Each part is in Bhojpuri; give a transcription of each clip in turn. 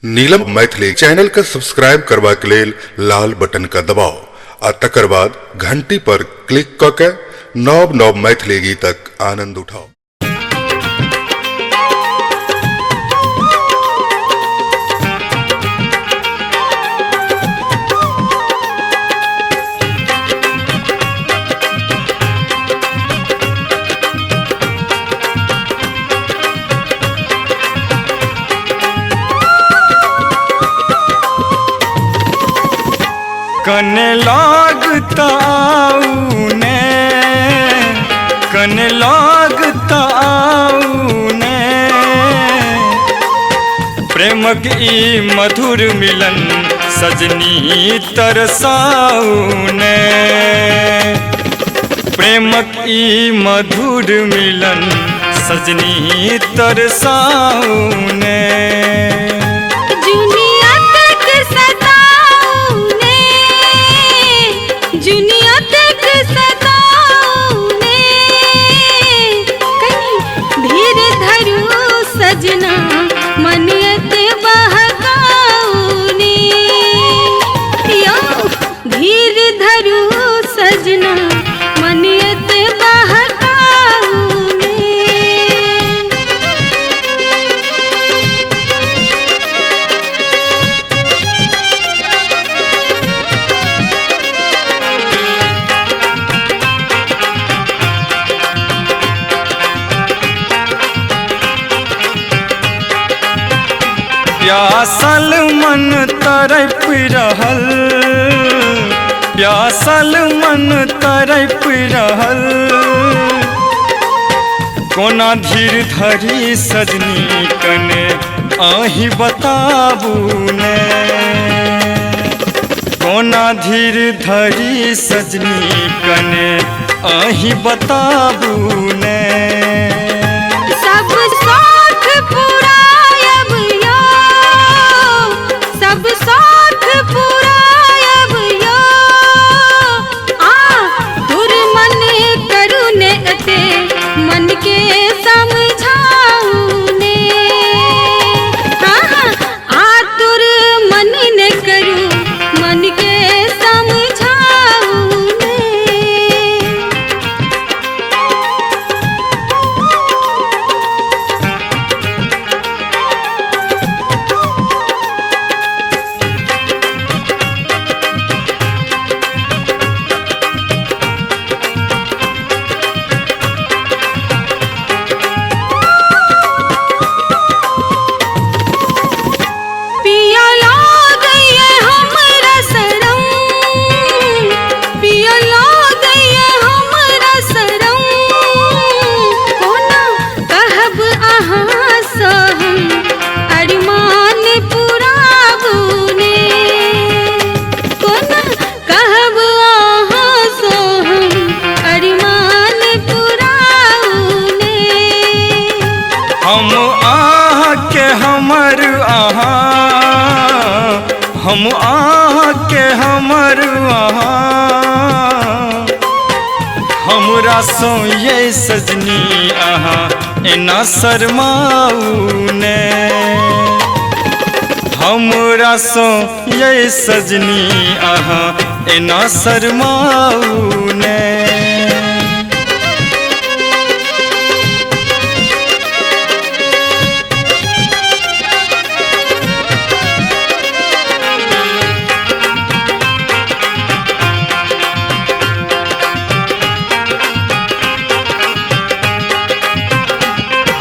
नीलम मैथिली चैनल का सब्सक्राइब करबा के लेल लाल बटन का दबाओ आ तकर बाद घंटी पर क्लिक क के नव नव मैथिली गीतक आनंद उठाओ। कन लागता ने कन लागता ने प्रेमक ई मधुर मिलन सजनी तरसाऊ ने प्रेमक ई मधुर मिलन सजनी तरसाऊ ने सजना मनियत बहकाऊने यो धीर धरू सजना मनियत बहकाऊने। प्यासल मन तरप रहल प्यासल मन तरप रहल कोना धीर धरी सजनी कने आही बताबू ने कोना धीर धरी सजनी कने आही बताबू ने सब साथ पुरायब यो सब साथ पुरायब यो तुर मन करुने अते मन के समझाऊ ने तुर मन ने करू मन के समझाऊ ने। हम आह के हमर आहा हमरा सो ये सजनी आहा एना शर्माऊ ने हमरा सो ये सजनी आहा एना शर्माऊ ने।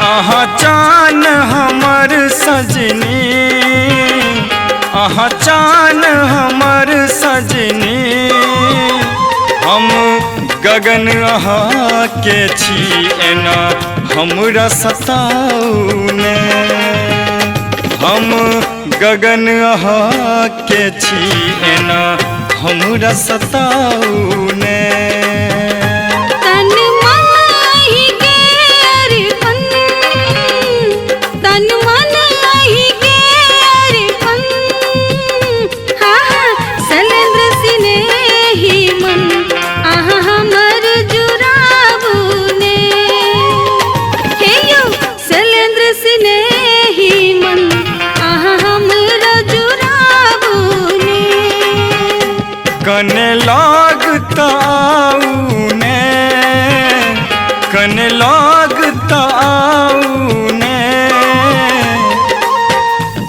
आहा चान हमर सजनी आहा चान हमर सजनी हम गगन आहा के छी एना हमरा सताऊ ने हम गगन आहा के छी एना हमरा सताऊ ने। स्नेही मन आहा हमरा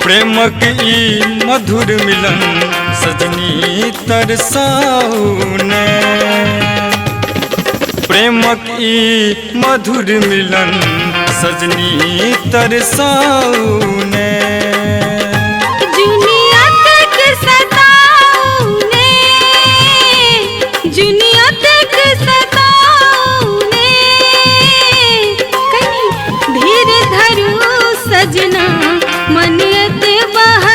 प्रेमक ई मधुर मिलन सजनी तरसाउने प्रेमक ई मधुर मिलन सजनी तरसाउने जुनिया तक सताउने जुनिया तक सताउने कहीं धीर धरू सजना मन अते बहा